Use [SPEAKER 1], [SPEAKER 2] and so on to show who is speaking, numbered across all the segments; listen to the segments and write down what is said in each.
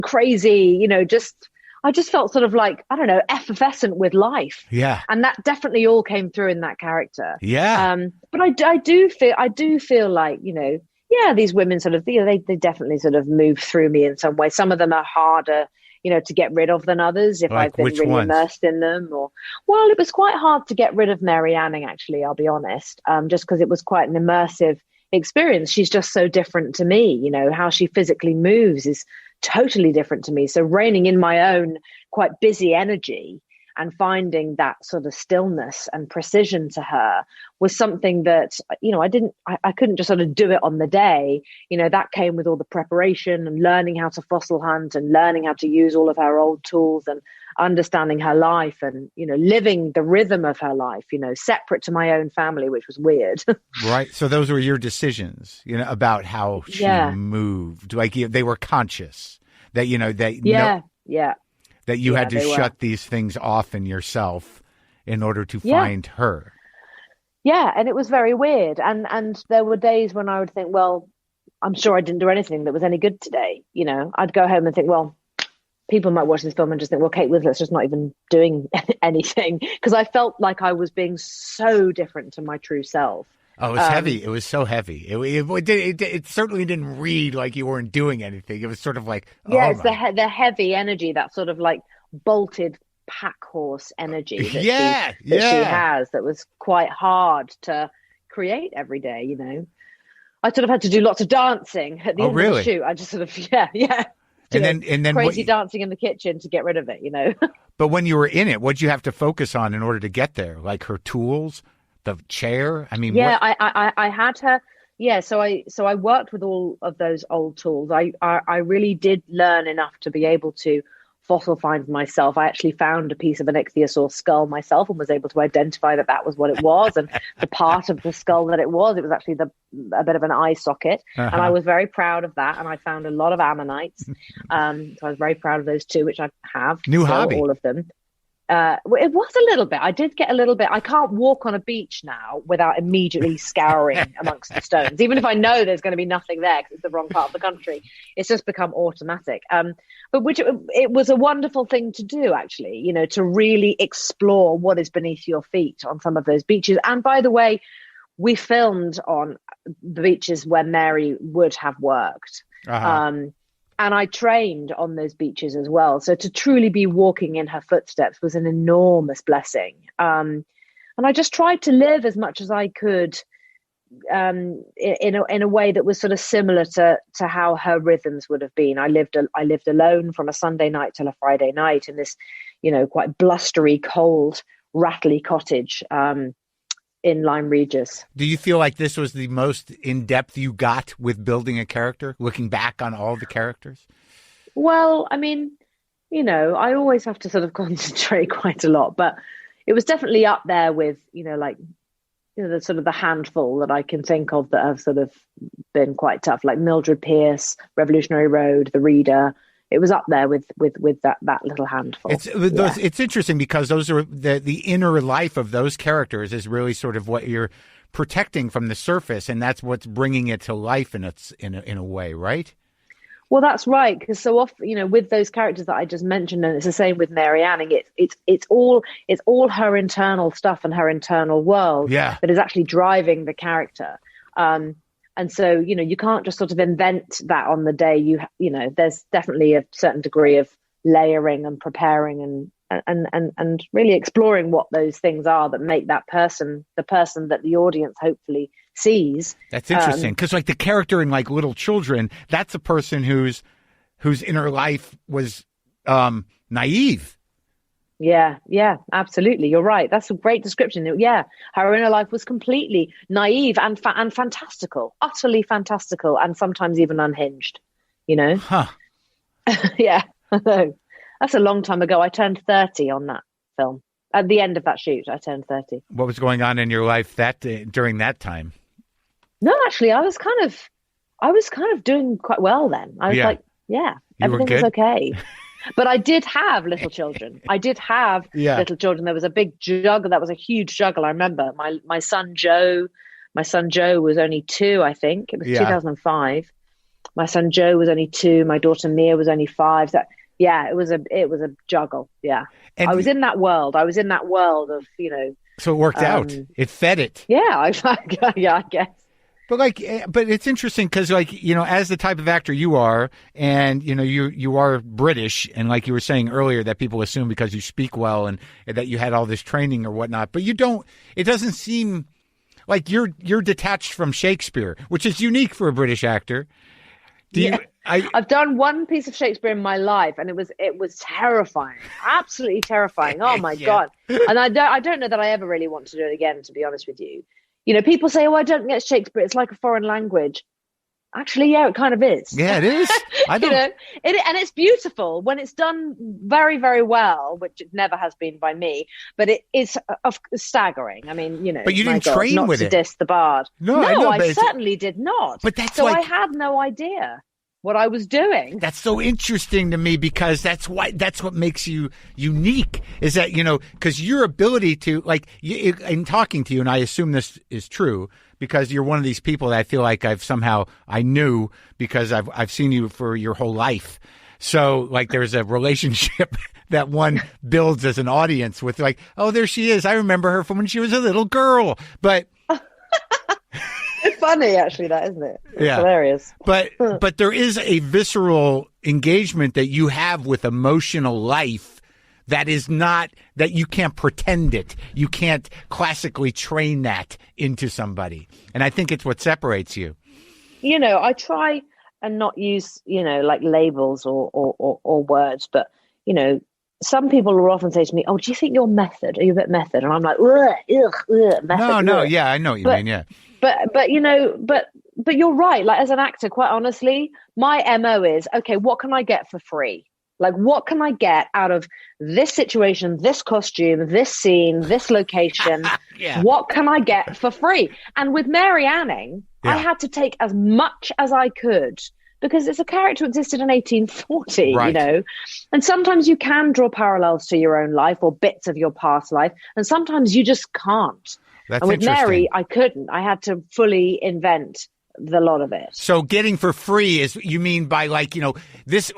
[SPEAKER 1] crazy, I just felt sort of like, I don't know, effervescent with life.
[SPEAKER 2] Yeah.
[SPEAKER 1] And that definitely all came through in that character.
[SPEAKER 2] Yeah.
[SPEAKER 1] But I do feel like, yeah, these women sort of, they definitely sort of move through me in some way. Some of them are harder, to get rid of than others if
[SPEAKER 2] Like
[SPEAKER 1] I've been
[SPEAKER 2] which
[SPEAKER 1] really
[SPEAKER 2] ones?
[SPEAKER 1] immersed in them. Well, it was quite hard to get rid of Mary Anning, actually, I'll be honest, just because it was quite an immersive experience. She's just so different to me. How she physically moves is totally different to me. So reining in my own quite busy energy and finding that sort of stillness and precision to her was something that, I couldn't just sort of do it on the day. That came with all the preparation and learning how to fossil hunt and learning how to use all of her old tools and understanding her life and, living the rhythm of her life, separate to my own family, which was weird.
[SPEAKER 2] Right. So those were your decisions, about how she moved. Like they were conscious that, that you had to shut these things off in yourself in order to find her.
[SPEAKER 1] Yeah. And it was very weird. And there were days when I would think, well, I'm sure I didn't do anything that was any good today. I'd go home and think, well, people might watch this film and just think, well, Kate Winslet's just not even doing anything, because I felt like I was being so different to my true self.
[SPEAKER 2] Oh, it was heavy. It was so heavy. It certainly didn't read like you weren't doing anything. It was sort of like,
[SPEAKER 1] it's the heavy energy, that sort of like bolted pack horse energy that she has, that was quite hard to create every day. I sort of had to do lots of dancing at the end of the shoot. I just sort of and then crazy dancing in the kitchen to get rid of it.
[SPEAKER 2] But when you were in it, what did you have to focus on in order to get there? Like her tools, the chair. I mean,
[SPEAKER 1] I had her. Yeah, so I worked with all of those old tools. I really did learn enough to be able to fossil find myself. I actually found a piece of an ichthyosaur skull myself and was able to identify that was what it was, and the part of the skull that it was actually a bit of an eye socket. And I was very proud of that. And I found a lot of ammonites. So I was very proud of those too, which I have.
[SPEAKER 2] New hobby.
[SPEAKER 1] All of them. It was a little bit. I did get a little bit. I can't walk on a beach now without immediately scouring amongst the stones, even if I know there's going to be nothing there because it's the wrong part of the country. It's just become automatic. But it was a wonderful thing to do, actually, to really explore what is beneath your feet on some of those beaches. And by the way, we filmed on the beaches where Mary would have worked. And I trained on those beaches as well. So to truly be walking in her footsteps was an enormous blessing. And I just tried to live as much as I could in a way that was sort of similar to how her rhythms would have been. I lived alone from a Sunday night till a Friday night in this, quite blustery, cold, rattly cottage in Lyme Regis.
[SPEAKER 2] Do you feel like this was the most in-depth you got with building a character, looking back on all the characters?
[SPEAKER 1] Well, I mean, I always have to sort of concentrate quite a lot, but it was definitely up there with, the sort of the handful that I can think of that have sort of been quite tough, like Mildred Pierce, Revolutionary Road, The Reader. It was up there with that little handful.
[SPEAKER 2] It's interesting because those are the inner life of those characters is really sort of what you're protecting from the surface, and that's what's bringing it to life in a way, right?
[SPEAKER 1] Well, that's right, because so often, with those characters that I just mentioned, and it's the same with Mary Anning, it's all her internal stuff and her internal world that is actually driving the character. And so, you can't just sort of invent that on the day. There's definitely a certain degree of layering and preparing and really exploring what those things are that make that person the person that the audience hopefully sees.
[SPEAKER 2] That's interesting, because like the character in like Little Children, that's a person whose inner life was naive.
[SPEAKER 1] Yeah, absolutely. You're right. That's a great description. Yeah, her inner life was completely naive and fantastical, utterly fantastical, and sometimes even unhinged.
[SPEAKER 2] Huh?
[SPEAKER 1] Yeah, I know. That's a long time ago. I turned 30 on that film. At the end of that shoot, I turned 30.
[SPEAKER 2] What was going on in your life during that time?
[SPEAKER 1] No, actually, I was kind of doing quite well then. I was everything was okay. But I did have little children. Little children. There was a big juggle. That was a huge juggle. I remember my son Joe was only 2, I think. It was 2005. My son Joe was only 2. My daughter Mia was only 5. So, yeah, it was a juggle. Yeah,
[SPEAKER 2] And
[SPEAKER 1] I was in that world. I was in that world of,
[SPEAKER 2] so it worked out. It fed it.
[SPEAKER 1] Yeah, yeah, I guess.
[SPEAKER 2] But it's interesting because, as the type of actor you are, and you are British, and like you were saying earlier, that people assume because you speak well and that you had all this training or whatnot, but you don't. It doesn't seem like you're detached from Shakespeare, which is unique for a British actor. I've
[SPEAKER 1] done one piece of Shakespeare in my life, and it was terrifying, absolutely terrifying. Oh my God! And I don't know that I ever really want to do it again, to be honest with you. People say, "Oh, I don't get Shakespeare. It's like a foreign language." Actually, yeah, it kind of is.
[SPEAKER 2] Yeah, it is. I don't.
[SPEAKER 1] And it's beautiful when it's done very, very well, which it never has been by me. But it is staggering. I mean,
[SPEAKER 2] But you didn't train
[SPEAKER 1] not
[SPEAKER 2] with
[SPEAKER 1] to
[SPEAKER 2] it.
[SPEAKER 1] diss the bard.
[SPEAKER 2] No, I know,
[SPEAKER 1] I certainly did not.
[SPEAKER 2] But that's
[SPEAKER 1] so I had no idea what I was doing.
[SPEAKER 2] That's so interesting to me because that's what makes you unique is that, because your ability to in talking to you, and I assume this is true because you're one of these people that I feel like I knew because I've seen you for your whole life. So there's a relationship that one builds as an audience with oh, there she is. I remember her from when she was a little girl, but
[SPEAKER 1] it's funny, actually, that, isn't it? It's hilarious.
[SPEAKER 2] But there is a visceral engagement that you have with emotional life that is not, that you can't pretend it. You can't classically train that into somebody. And I think it's what separates you.
[SPEAKER 1] I try and not use, labels or words, but, some people will often say to me, "Oh, do you think you're method? Are you a bit method?" And I'm like, method.
[SPEAKER 2] No, yeah, I know what you mean, yeah.
[SPEAKER 1] But you're right. As an actor, quite honestly, my MO is, okay, what can I get for free? What can I get out of this situation, this costume, this scene, this location?
[SPEAKER 2] Yeah.
[SPEAKER 1] What can I get for free? And with Mary Anning, I had to take as much as I could because it's a character who existed in 1840,
[SPEAKER 2] right.
[SPEAKER 1] And sometimes you can draw parallels to your own life or bits of your past life, and sometimes you just can't.
[SPEAKER 2] That's
[SPEAKER 1] and with Mary, I couldn't. I had to fully invent the lot of it.
[SPEAKER 2] So getting for free is, you mean by this,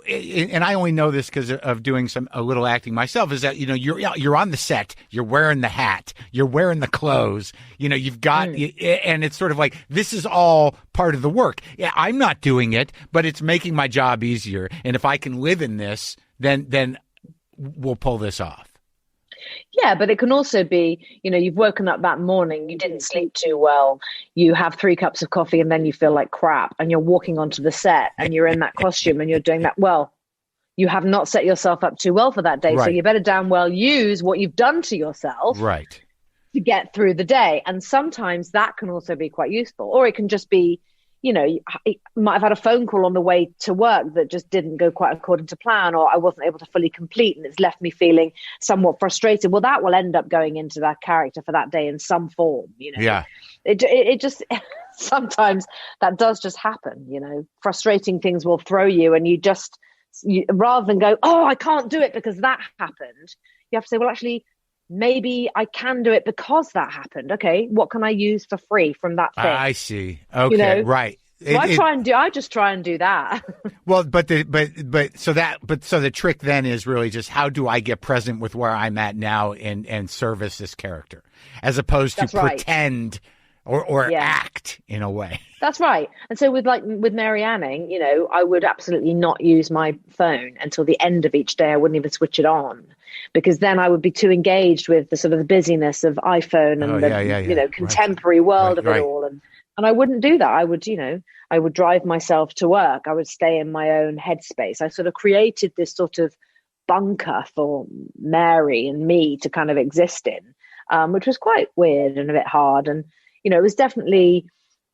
[SPEAKER 2] and I only know this because of doing a little acting myself, is that, you're on the set, you're wearing the hat, you're wearing the clothes, you've got, and it's sort of this is all part of the work. Yeah, I'm not doing it, but it's making my job easier. And if I can live in this, then we'll pull this off.
[SPEAKER 1] Yeah, but it can also be, you've woken up that morning, you didn't sleep too well, you have 3 cups of coffee and then you feel like crap and you're walking onto the set and you're in that costume and you're doing that. Well, you have not set yourself up too well for that day. Right. So you better damn well use what you've done to yourself to get through the day. And sometimes that can also be quite useful. Or it can just be, you might have had a phone call on the way to work that just didn't go quite according to plan, or I wasn't able to fully complete, and it's left me feeling somewhat frustrated. Well, that will end up going into that character for that day in some form,
[SPEAKER 2] Yeah.
[SPEAKER 1] It just, sometimes that does just happen, frustrating things will throw you, and you rather than go, "Oh, I can't do it because that happened," you have to say, well, actually, maybe I can do it because that happened. Okay, what can I use for free from that thing?
[SPEAKER 2] I see. Okay, right.
[SPEAKER 1] So I just try and do that.
[SPEAKER 2] Well, so the trick then is really just how do I get present with where I'm at now and service this character, as opposed to pretend or act in a way. That's
[SPEAKER 1] right. And so with Mary Anning, I would absolutely not use my phone until the end of each day. I wouldn't even switch it on, because then I would be too engaged with the sort of the busyness of iPhone and contemporary world of it all. And I wouldn't do that. I would drive myself to work. I would stay in my own headspace. I sort of created this sort of bunker for Mary and me to kind of exist in, which was quite weird and a bit hard. And, it was definitely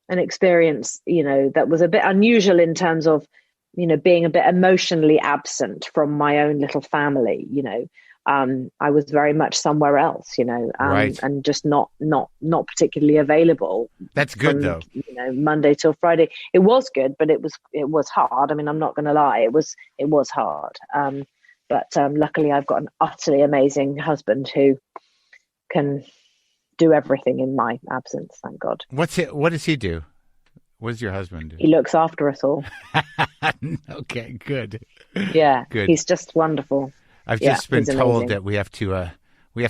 [SPEAKER 1] an experience, that was a bit unusual in terms of, being a bit emotionally absent from my own little family. I was very much somewhere else, and just not particularly available.
[SPEAKER 2] That's good though.
[SPEAKER 1] Monday till Friday. It was good, but it was hard. I mean, I'm not going to lie. It was hard. But luckily I've got an utterly amazing husband who can do everything in my absence. Thank God.
[SPEAKER 2] What does he do? What does your husband
[SPEAKER 1] He looks after us all.
[SPEAKER 2] do? Okay, good.
[SPEAKER 1] Yeah,
[SPEAKER 2] Good.
[SPEAKER 1] he's just wonderful.
[SPEAKER 2] I've
[SPEAKER 1] Yeah,
[SPEAKER 2] just been
[SPEAKER 1] he's
[SPEAKER 2] told
[SPEAKER 1] amazing.
[SPEAKER 2] that we have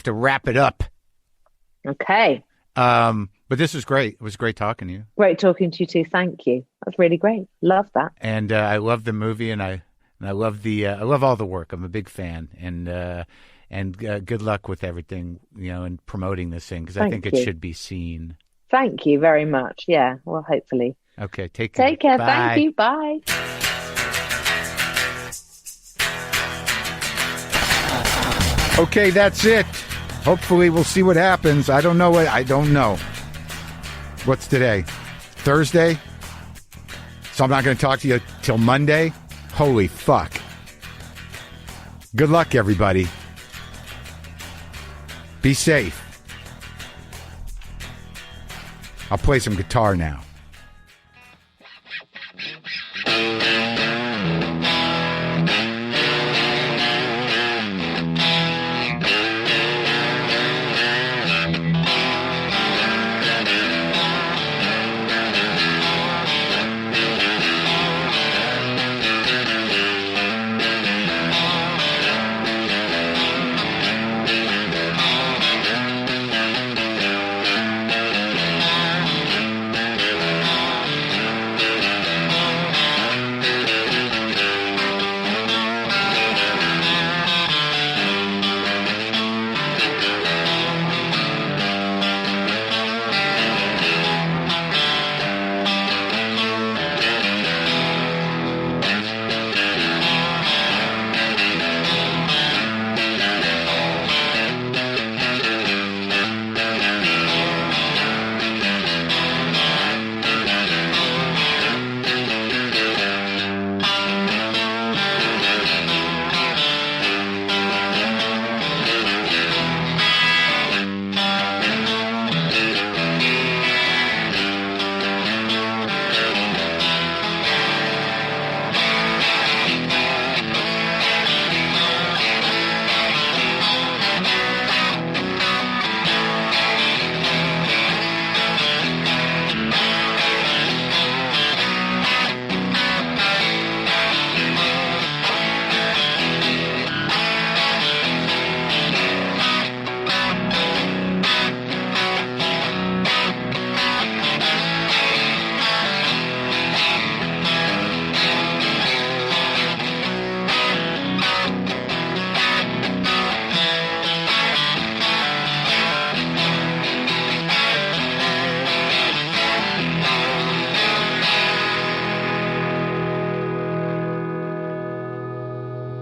[SPEAKER 2] to wrap it up.
[SPEAKER 1] Okay.
[SPEAKER 2] But this was great. It was great talking to you.
[SPEAKER 1] Great talking to you too. Thank you. That's really great. Love that.
[SPEAKER 2] And I love the movie, and I love I love all the work. I'm a big fan, and good luck with everything, and promoting this thing because I think it
[SPEAKER 1] you.
[SPEAKER 2] should be seen.
[SPEAKER 1] Thank you very much. Yeah. Well, hopefully.
[SPEAKER 2] Okay. Take care.
[SPEAKER 1] Take care.
[SPEAKER 2] Bye.
[SPEAKER 1] Thank you. Bye.
[SPEAKER 2] Okay, that's it. Hopefully, we'll see what happens. I don't know. I don't know. What's today? Thursday? So I'm not going to talk to you till Monday? Holy fuck. Good luck, everybody. Be safe. I'll play some guitar now.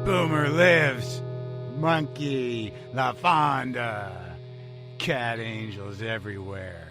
[SPEAKER 2] Boomer lives. Monkey, La Fonda. Cat angels everywhere.